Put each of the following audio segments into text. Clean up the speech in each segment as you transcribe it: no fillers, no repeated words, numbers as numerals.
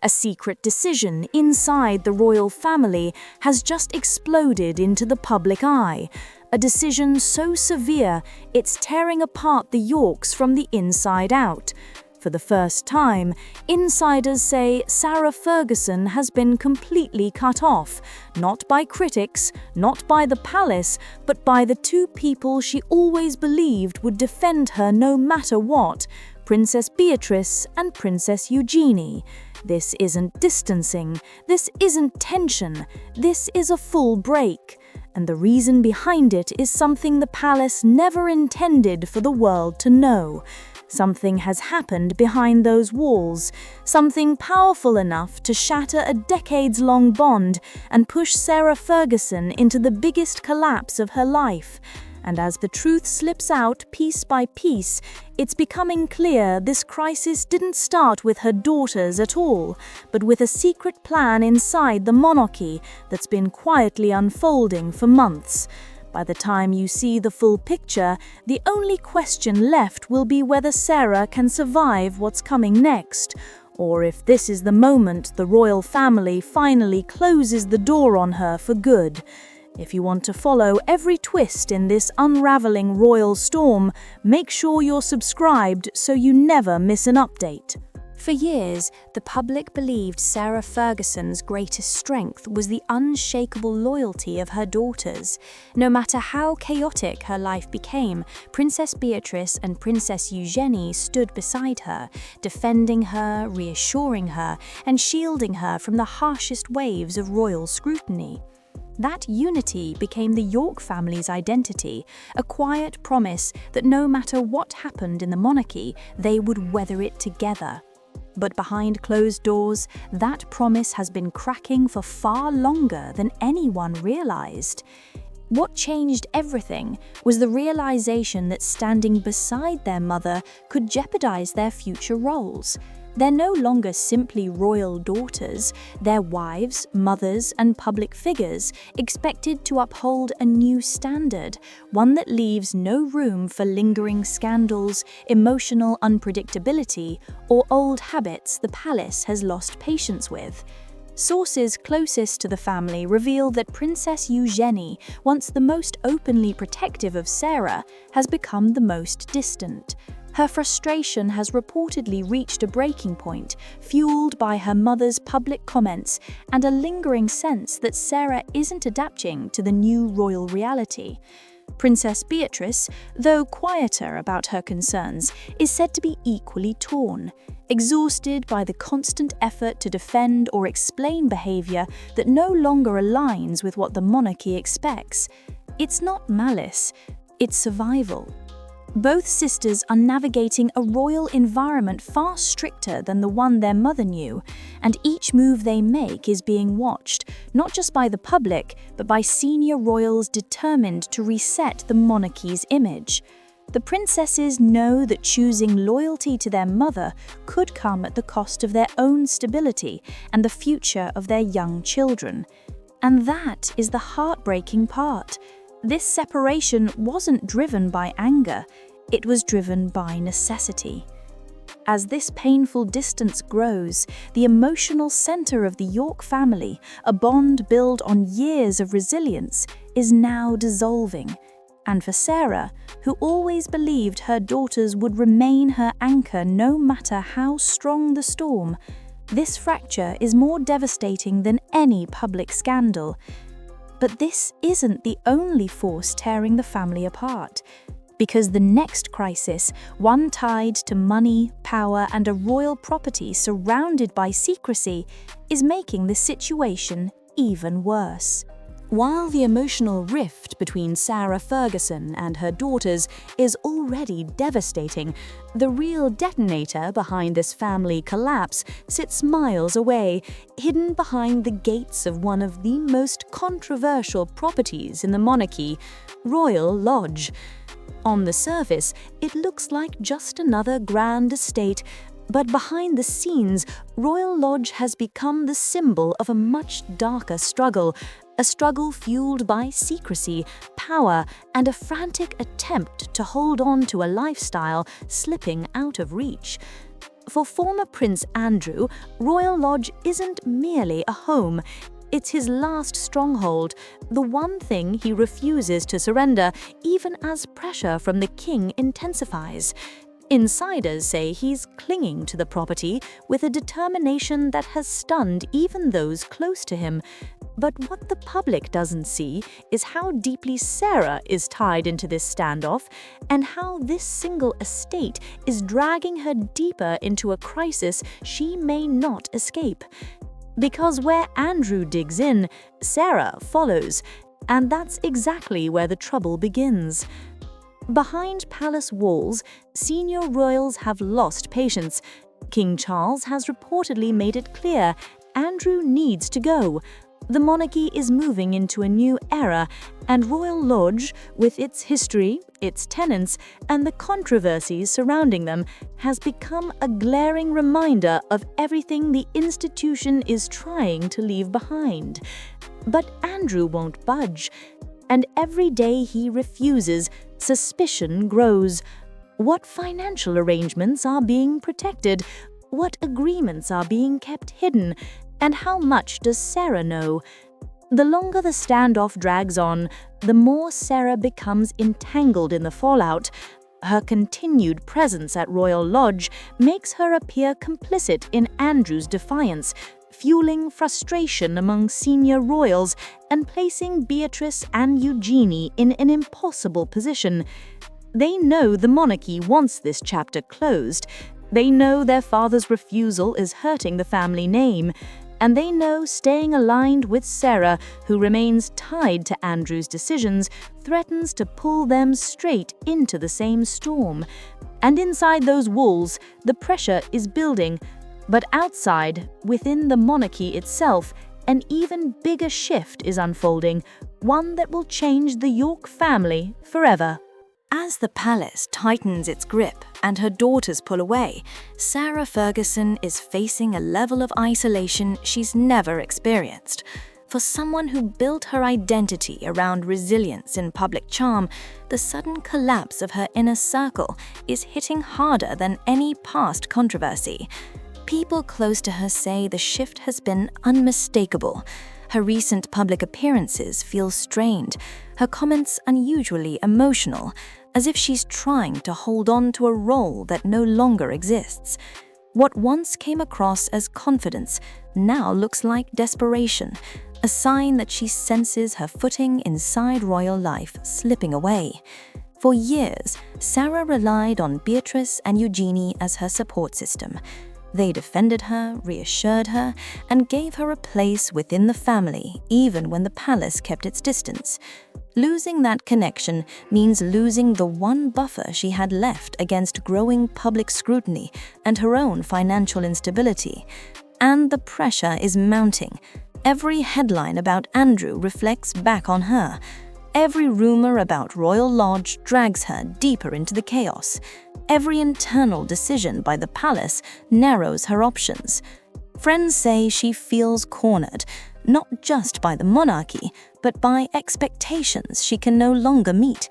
A secret decision inside the royal family has just exploded into the public eye. A decision so severe it's tearing apart the Yorks from the inside out. For the first time, insiders say Sarah Ferguson has been completely cut off, not by critics, not by the palace, but by the two people she always believed would defend her no matter what, Princess Beatrice and Princess Eugenie. This isn't distancing, this isn't tension, this is a full break. And the reason behind it is something the palace never intended for the world to know. Something has happened behind those walls, something powerful enough to shatter a decades-long bond and push Sarah Ferguson into the biggest collapse of her life. And as the truth slips out piece by piece, it's becoming clear this crisis didn't start with her daughters at all, but with a secret plan inside the monarchy that's been quietly unfolding for months. By the time you see the full picture, the only question left will be whether Sarah can survive what's coming next, or if this is the moment the royal family finally closes the door on her for good. If you want to follow every twist in this unraveling royal storm, make sure you're subscribed so you never miss an update. For years, the public believed Sarah Ferguson's greatest strength was the unshakable loyalty of her daughters. No matter how chaotic her life became, Princess Beatrice and Princess Eugenie stood beside her, defending her, reassuring her, and shielding her from the harshest waves of royal scrutiny. That unity became the York family's identity, a quiet promise that no matter what happened in the monarchy, they would weather it together. But behind closed doors, that promise has been cracking for far longer than anyone realized. What changed everything was the realization that standing beside their mother could jeopardize their future roles. They're no longer simply royal daughters, they're wives, mothers, and public figures expected to uphold a new standard, one that leaves no room for lingering scandals, emotional unpredictability, or old habits the palace has lost patience with. Sources closest to the family reveal that Princess Eugenie, once the most openly protective of Sarah, has become the most distant. Her frustration has reportedly reached a breaking point, fueled by her mother's public comments and a lingering sense that Sarah isn't adapting to the new royal reality. Princess Beatrice, though quieter about her concerns, is said to be equally torn, exhausted by the constant effort to defend or explain behavior that no longer aligns with what the monarchy expects. It's not malice, it's survival. Both sisters are navigating a royal environment far stricter than the one their mother knew, and each move they make is being watched, not just by the public, but by senior royals determined to reset the monarchy's image. The princesses know that choosing loyalty to their mother could come at the cost of their own stability and the future of their young children. And that is the heartbreaking part. This separation wasn't driven by anger, it was driven by necessity. As this painful distance grows, the emotional center of the York family, a bond built on years of resilience, is now dissolving. And for Sarah, who always believed her daughters would remain her anchor no matter how strong the storm, this fracture is more devastating than any public scandal. But this isn't the only force tearing the family apart, because the next crisis, one tied to money, power, and a royal property surrounded by secrecy, is making the situation even worse. While the emotional rift between Sarah Ferguson and her daughters is already devastating, the real detonator behind this family collapse sits miles away, hidden behind the gates of one of the most controversial properties in the monarchy, Royal Lodge. On the surface, it looks like just another grand estate, but behind the scenes, Royal Lodge has become the symbol of a much darker struggle, a struggle fueled by secrecy, power, and a frantic attempt to hold on to a lifestyle slipping out of reach. For former Prince Andrew, Royal Lodge isn't merely a home. It's his last stronghold, the one thing he refuses to surrender, even as pressure from the king intensifies. Insiders say he's clinging to the property with a determination that has stunned even those close to him. But what the public doesn't see is how deeply Sarah is tied into this standoff, and how this single estate is dragging her deeper into a crisis she may not escape. Because where Andrew digs in, Sarah follows, and that's exactly where the trouble begins. Behind palace walls, senior royals have lost patience. King Charles has reportedly made it clear Andrew needs to go. The monarchy is moving into a new era, and Royal Lodge, with its history, its tenets, and the controversies surrounding them, has become a glaring reminder of everything the institution is trying to leave behind. But Andrew won't budge, and every day he refuses, suspicion grows. What financial arrangements are being protected? What agreements are being kept hidden? And how much does Sarah know? The longer the standoff drags on, the more Sarah becomes entangled in the fallout. Her continued presence at Royal Lodge makes her appear complicit in Andrew's defiance, fueling frustration among senior royals and placing Beatrice and Eugenie in an impossible position. They know the monarchy wants this chapter closed. They know their father's refusal is hurting the family name. And they know staying aligned with Sarah, who remains tied to Andrew's decisions, threatens to pull them straight into the same storm. And inside those walls, the pressure is building. But outside, within the monarchy itself, an even bigger shift is unfolding, one that will change the York family forever. As the palace tightens its grip and her daughters pull away, Sarah Ferguson is facing a level of isolation she's never experienced. For someone who built her identity around resilience and public charm, the sudden collapse of her inner circle is hitting harder than any past controversy. People close to her say the shift has been unmistakable. Her recent public appearances feel strained, her comments unusually emotional, as if she's trying to hold on to a role that no longer exists. What once came across as confidence now looks like desperation, a sign that she senses her footing inside royal life slipping away. For years, Sarah relied on Beatrice and Eugenie as her support system. They defended her, reassured her, and gave her a place within the family, even when the palace kept its distance. Losing that connection means losing the one buffer she had left against growing public scrutiny and her own financial instability. And the pressure is mounting. Every headline about Andrew reflects back on her. Every rumor about Royal Lodge drags her deeper into the chaos. Every internal decision by the palace narrows her options. Friends say she feels cornered, not just by the monarchy, but by expectations she can no longer meet.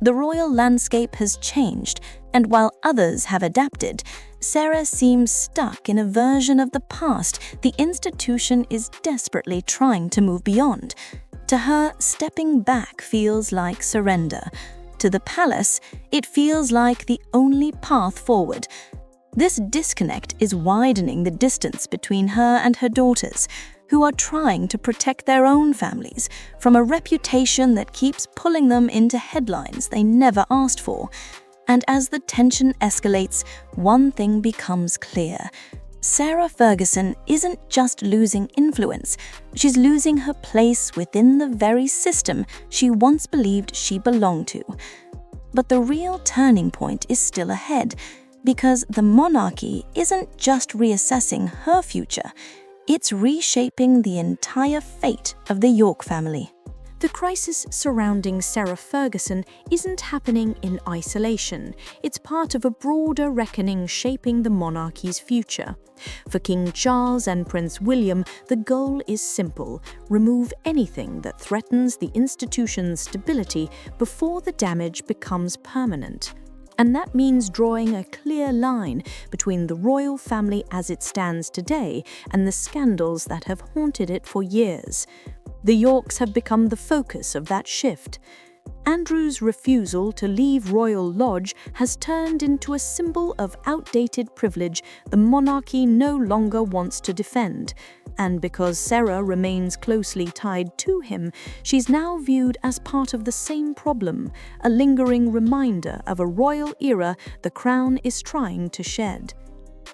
The royal landscape has changed, and while others have adapted, Sarah seems stuck in a version of the past the institution is desperately trying to move beyond. To her, stepping back feels like surrender. To the palace, it feels like the only path forward. This disconnect is widening the distance between her and her daughters, who are trying to protect their own families from a reputation that keeps pulling them into headlines they never asked for. And as the tension escalates, one thing becomes clear. Sarah Ferguson isn't just losing influence, she's losing her place within the very system she once believed she belonged to. But the real turning point is still ahead, because the monarchy isn't just reassessing her future, it's reshaping the entire fate of the York family. The crisis surrounding Sarah Ferguson isn't happening in isolation. It's part of a broader reckoning shaping the monarchy's future. For King Charles and Prince William, the goal is simple: remove anything that threatens the institution's stability before the damage becomes permanent. And that means drawing a clear line between the royal family as it stands today and the scandals that have haunted it for years. The Yorks have become the focus of that shift. Andrew's refusal to leave Royal Lodge has turned into a symbol of outdated privilege the monarchy no longer wants to defend. And because Sarah remains closely tied to him, she's now viewed as part of the same problem, a lingering reminder of a royal era the crown is trying to shed.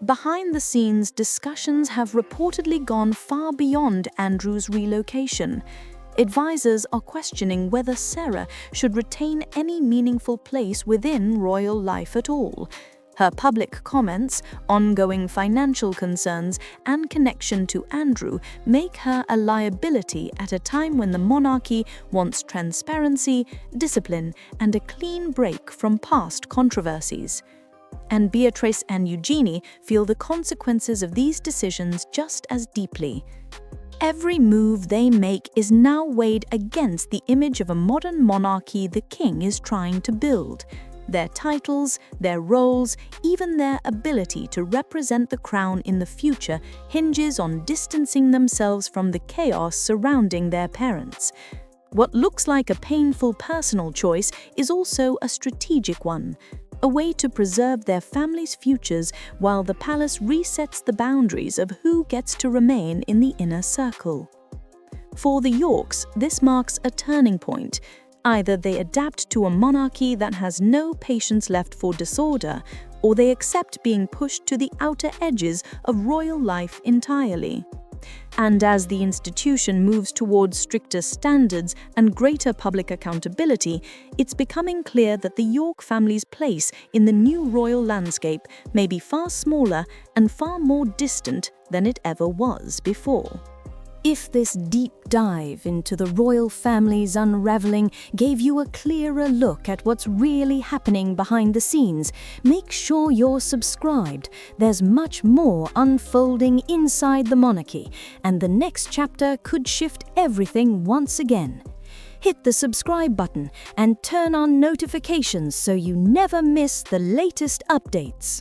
Behind the scenes, discussions have reportedly gone far beyond Andrew's relocation. Advisors are questioning whether Sarah should retain any meaningful place within royal life at all. Her public comments, ongoing financial concerns, and connection to Andrew make her a liability at a time when the monarchy wants transparency, discipline, and a clean break from past controversies. And Beatrice and Eugenie feel the consequences of these decisions just as deeply. Every move they make is now weighed against the image of a modern monarchy the king is trying to build. Their titles, their roles, even their ability to represent the crown in the future hinges on distancing themselves from the chaos surrounding their parents. What looks like a painful personal choice is also a strategic one, a way to preserve their family's futures while the palace resets the boundaries of who gets to remain in the inner circle. For the Yorks, this marks a turning point. Either they adapt to a monarchy that has no patience left for disorder, or they accept being pushed to the outer edges of royal life entirely. And as the institution moves towards stricter standards and greater public accountability, it's becoming clear that the York family's place in the new royal landscape may be far smaller and far more distant than it ever was before. If this deep dive into the royal family's unraveling gave you a clearer look at what's really happening behind the scenes, make sure you're subscribed. There's much more unfolding inside the monarchy, and the next chapter could shift everything once again. Hit the subscribe button and turn on notifications so you never miss the latest updates.